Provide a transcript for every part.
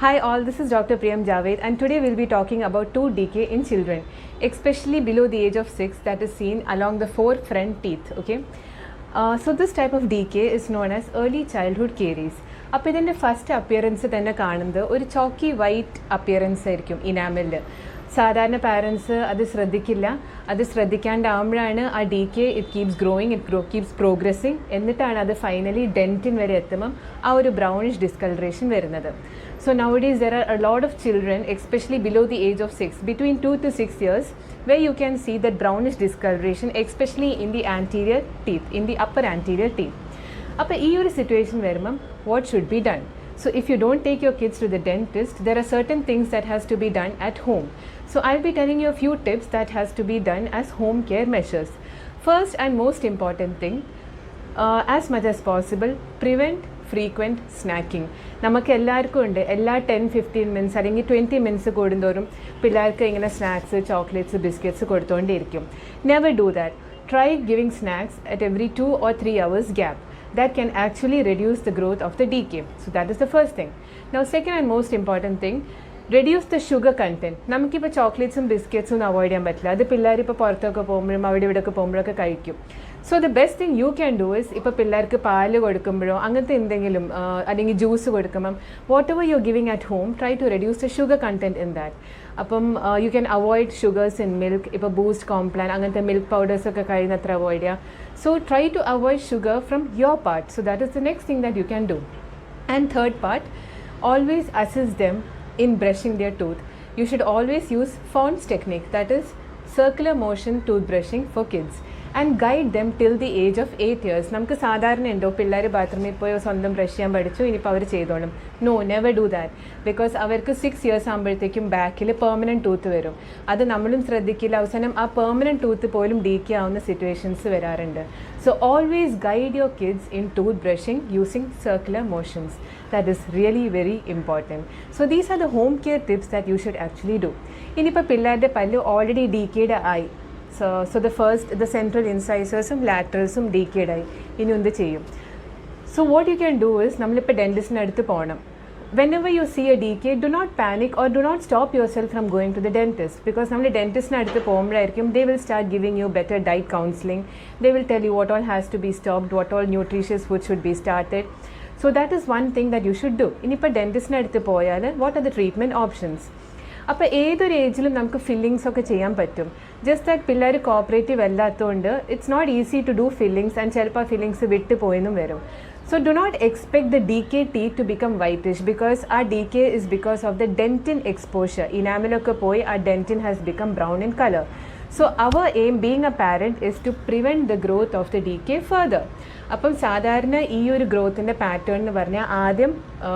Hi all, this is Dr. Priyam Javed and today we'll be talking about tooth decay in children, especially below the age of 6 that is seen along the four front teeth, okay? So this type of decay is known as early childhood caries. അപ്പോൾ ഇതിൻ്റെ first appearance തന്നെ കാണുന്നത് ഒരു ചോക്കി white appearance ആയിരിക്കും ഇനാമലിൽ. സാധാരണ parents അത് ശ്രദ്ധിക്കില്ല. അത് ശ്രദ്ധിക്കാണ്ടാവുമ്പോഴാണ് ആ decay it keeps growing, keeps progressing, എന്നിട്ടാണ് അത് ഫൈനലി ഡെൻറ്റിൻ വരെ എത്തുമ്പം ആ ഒരു ബ്രൗണിഷ് ഡിസ്കളറേഷൻ വരുന്നത്. So nowadays there are a lot of children, especially below the age of 6, between 2 to 6 years, where you can see that brownish discoloration, especially in the anterior teeth, in the upper anterior teeth. അപ്പോൾ ഈ ഒരു situation വരുമ്പം what should be done? So if you don't take your kids to the dentist, there are certain things that has to be done at home. So I'll be telling you a few tips that has to be done as home care measures. First and most important thing, as much as possible, prevent frequent snacking. നമുക്ക് എല്ലാവർക്കും ഉണ്ട്, എല്ലാ 10-15 minutes അല്ലെങ്കിൽ 20 minutes കൂടുന്തോറും പിള്ളേർക്ക് ഇങ്ങനെ snacks, chocolates, biscuits കൊടുത്തുകൊണ്ടിരിക്കും. Never do that. Try giving snacks at every 2 or 3 hours gap. That can actually reduce the growth of the decay. So that is the first thing. Now second and most important thing, reduce the sugar content. നമുക്കിപ്പോൾ ചോക്ലേറ്റ്സും ബിസ്ക്കറ്റ്സും ഒന്നും avoid ചെയ്യാൻ പറ്റില്ല. അത് പിള്ളേർ ഇപ്പോൾ പുറത്തൊക്കെ പോകുമ്പോഴും അവിടെ ഇവിടെയൊക്കെ പോകുമ്പോഴൊക്കെ കഴിക്കും. So the best thing you can do is, ഇപ്പോൾ പിള്ളേർക്ക് പാല് കൊടുക്കുമ്പോഴോ അങ്ങനത്തെ എന്തെങ്കിലും അല്ലെങ്കിൽ ജ്യൂസ് കൊടുക്കുമ്പം whatever you are giving at home, try to reduce the sugar content in that. അപ്പം you can avoid sugars in milk. ഇപ്പോൾ ബൂസ്റ്റ്, കോംപ്ലാൻ അങ്ങനത്തെ മിൽക്ക് പൗഡേഴ്സൊക്കെ കഴിയുന്നത്ര അവോയ്ഡ് ചെയ്യുക. So try to avoid sugar from your part. So that is the next thing that you can do. And third part, always assist them in brushing their tooth. You should always use Fond's technique, that is circular motion toothbrushing for kids, and guide them till the age of 8 years. നമുക്ക് സാധാരണ ഉണ്ടോ പിള്ളേർ ബാത്റൂമിൽ പോയി സ്വന്തം brush ചെയ്യാൻ പഠിച്ചു, ഇനിയിപ്പോൾ അവർ ചെയ്തോളും. No, never do that. Because അവർക്ക് 6 years ആകുമ്പോഴത്തേക്കും ബാക്കിൽ പെർമനൻറ്റ് ടൂത്ത് വരും. അത് നമ്മളും ശ്രദ്ധിക്കില്ല. അവസാനം ആ പെർമനൻറ്റ് ടൂത്ത് പോലും ഡീക്കേ ആവുന്ന സിറ്റുവേഷൻസ് വരാറുണ്ട്. So always guide your kids in tooth brushing using circular motions. That is really very important. So these are the home care tips that you should actually do. ഇനിയിപ്പോൾ പിള്ളേരുടെ പല്ല് already decade ആയി. So the central incisors-ഉം laterals-ഉം decayed ആയി. ഇനി എന്ത് ചെയ്യും? So what you can do is, നമ്മളിപ്പോൾ ഡെൻറ്റിസ്റ്റിൻ്റെ അടുത്ത് പോകണം. Whenever you see a decay, do not panic or do not stop yourself from going to the dentist, because നമ്മൾ ഡെൻറ്റിസ്റ്റിൻ്റെ അടുത്ത് പോകുമ്പോഴായിരിക്കും they will start giving you better diet counseling. They will tell you what all has to be stopped, what all nutritious food should be started. So that is one thing that you should do. ഇനിയിപ്പോൾ ഡെൻറ്റിസ്റ്റിൻ്റെ അടുത്ത് പോയാൽ what are the treatment options? അപ്പോൾ ഏതൊരു ഏജിലും നമുക്ക് fillings ഒക്കെ ചെയ്യാൻ പറ്റും. Just that പിള്ളേർ കോപ്പറേറ്റീവ് അല്ലാത്തതുകൊണ്ട് it's not easy to do fillings, and ചിലപ്പോൾ ഫില്ലിങ്സ് വിട്ടു പോയെന്നും വരും. So do not expect the decay teeth to become whitish, because our decay is because of the dentin exposure. Enamelokku poi our dentin has become brown in color. So our aim being a parent is to prevent the growth of the decay further. അപ്പം സാധാരണ ഈ ഒരു ഗ്രോത്തിൻ്റെ pattern എന്ന് പറഞ്ഞാൽ ആദ്യം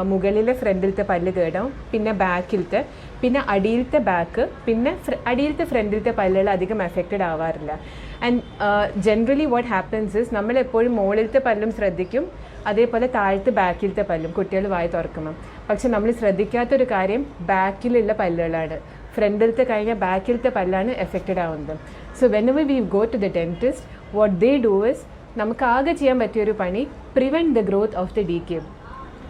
മുകളിലെ ഫ്രണ്ടിലത്തെ പല്ല് കേടാവും, പിന്നെ ബാക്കിലത്തെ, പിന്നെ അടിയിലത്തെ ബാക്ക്, പിന്നെ അടിയിലത്തെ ഫ്രണ്ടിലത്തെ പല്ലുകൾ അധികം എഫക്റ്റഡ് ആവാറില്ല. And generally what happens is, നമ്മളെപ്പോഴും മുകളിലത്തെ പല്ലും ശ്രദ്ധിക്കും, അതേപോലെ താഴത്തെ ബാക്കിലത്തെ പല്ലും കുട്ടികൾ വായി തുറക്കുമ്പം. പക്ഷെ നമ്മൾ ശ്രദ്ധിക്കാത്തൊരു കാര്യം ബാക്കിലുള്ള പല്ലുകളാണ്. ഫ്രണ്ടിലത്തെ കഴിഞ്ഞാൽ ബാക്കിലത്തെ പല്ലാണ് എഫക്റ്റഡ് ആവുന്നത്. So whenever we go to the dentist, what they do is, നമുക്ക് ആകെ ചെയ്യാൻ പറ്റിയൊരു പണി, prevent the growth of the decay.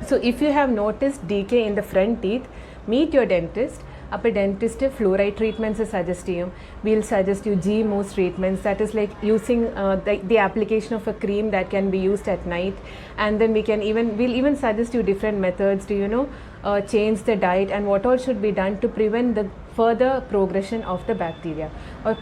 So if you have noticed decay in the front teeth, meet your dentist. അപ്പോൾ dentist fluoride treatments suggest ചെയ്യും. Will suggest you GMOS treatments, that is like using the application of a cream that can be used at night. And then we'll even suggest you different methods to change the diet and what all should be done to prevent the further progression of the bacteria or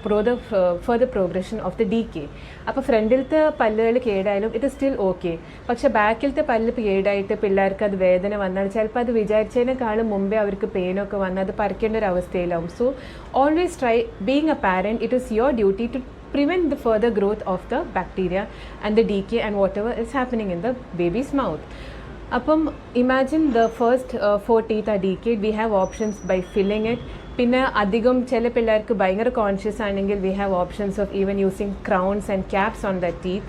further progression of the decay. അപ്പോൾ ഫ്രണ്ടിലത്തെ പല്ലുകൾ കേടായാലും it is still okay. പക്ഷേ ബാക്കിലത്തെ പല്ല് കേടായിട്ട് പിള്ളേർക്ക് അത് വേദന വന്നാൽ ചിലപ്പോൾ അത് വിചാരിച്ചതിനേക്കാളും മുമ്പേ അവർക്ക് പെയിനൊക്കെ വന്നാൽ അത് പറിക്കേണ്ട ഒരു അവസ്ഥയിലാവും. So always try, being a parent, it is your duty to prevent the further growth of the bacteria and the decay and whatever is happening in the baby's mouth. അപ്പം imagine the first 4 teeth are decayed, we have options by filling it. പിന്നെ അധികം ചില പിള്ളേർക്ക് ഭയങ്കര conscious ആണെങ്കിൽ we have options of even using crowns and caps on the teeth.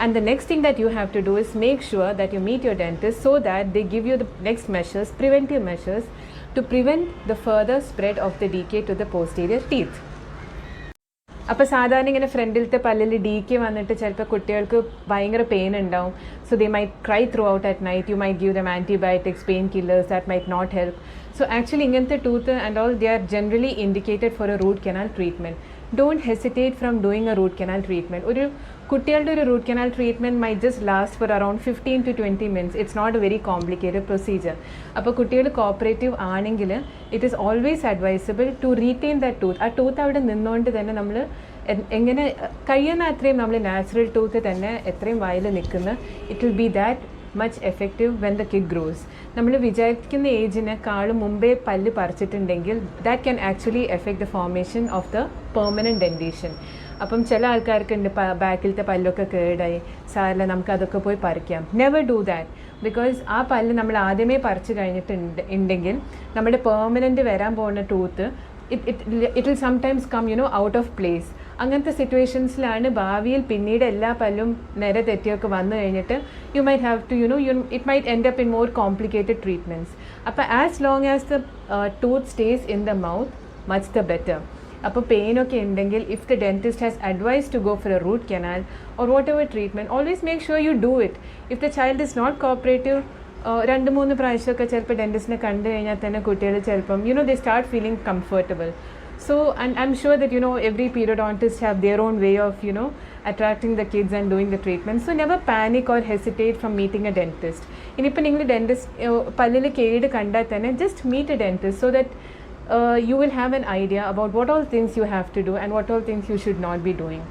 And the next thing that you have to do is make sure that you meet your dentist so that they give you the next measures, preventive measures, to prevent the further spread of the decay to the posterior teeth. അപ്പോൾ സാധാരണ ഇങ്ങനെ ഫ്രണ്ടിലത്തെ പല്ലിൽ ഡീക്ക് വന്നിട്ട് ചിലപ്പോൾ കുട്ടികൾക്ക് ഭയങ്കര pain ഉണ്ടാവും. So they might cry throughout at night. You might give them antibiotics, pain killers that might not help. So actually ഇങ്ങനത്തെ tooth and all they are generally indicated for a root canal treatment. Don't hesitate from doing a root canal treatment. ഒരു കുട്ടികളുടെ ഒരു root canal treatment might just last for around 15 to 20 minutes. It's not a very complicated procedure. അപ്പോൾ കുട്ടികൾ cooperative ആണെങ്കിൽ it is always advisable to retain the tooth. ആ tooth അവിടെ നിന്നുകൊണ്ട് തന്നെ നമ്മൾ എങ്ങനെ കഴിയുന്ന അത്രയും നമ്മൾ നാച്ചുറൽ ടൂത്ത് തന്നെ എത്രയും വായിൽ നിൽക്കുന്ന it will be that much effective when the kid grows. നമ്മൾ വിചാരിക്കുന്ന ഏജിനെക്കാളും മുമ്പേ പല്ല് പറിച്ചിട്ടുണ്ടെങ്കിൽ that can actually affect the formation of the permanent dentition. അപ്പം ചില ആൾക്കാർക്കുണ്ട് ബാക്കിലത്തെ പല്ലൊക്കെ കേടായി, സാറില്ല നമുക്കതൊക്കെ പോയി പറിക്കാം. Never do that. ബിക്കോസ് ആ പല്ല് നമ്മൾ ആദ്യമേ പറിച്ച് കഴിഞ്ഞിട്ടുണ്ടെങ്കിൽ നമ്മുടെ പെർമനൻറ്റ് വരാൻ പോകുന്ന tooth it will sometimes come out of place. അങ്ങനത്തെ സിറ്റുവേഷൻസിലാണ് ഭാവിയിൽ പിന്നീട് എല്ലാ പല്ലും നേരെ തെറ്റിയൊക്കെ വന്നു കഴിഞ്ഞിട്ട് you might have to it might end up in more complicated treatments. അപ്പോൾ as long as the tooth stays in the mouth much the better. അപ്പോൾ പെയിനൊക്കെ ഉണ്ടെങ്കിൽ if the dentist has advise to go for a root canal or whatever treatment, always make sure you do it. If the child is not cooperative, 2-3 പ്രാവശ്യമൊക്കെ ചിലപ്പോൾ ഡെൻറ്റിസ്റ്റിനെ കണ്ടു കഴിഞ്ഞാൽ തന്നെ കുട്ടികൾ ചിലപ്പം they start feeling comfortable. So, and I'm sure that every periodontist have their own way of attracting the kids and doing the treatment. So never panic or hesitate from meeting a dentist. Inippa ningal dentist pallil kede kanda thane just meet a dentist so that you will have an idea about what all things you have to do and what all things you should not be doing.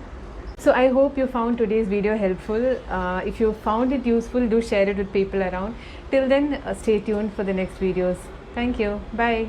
So I hope you found today's video helpful. If you found it useful, do share it with people around. Till then, stay tuned for the next videos. Thank you. Bye.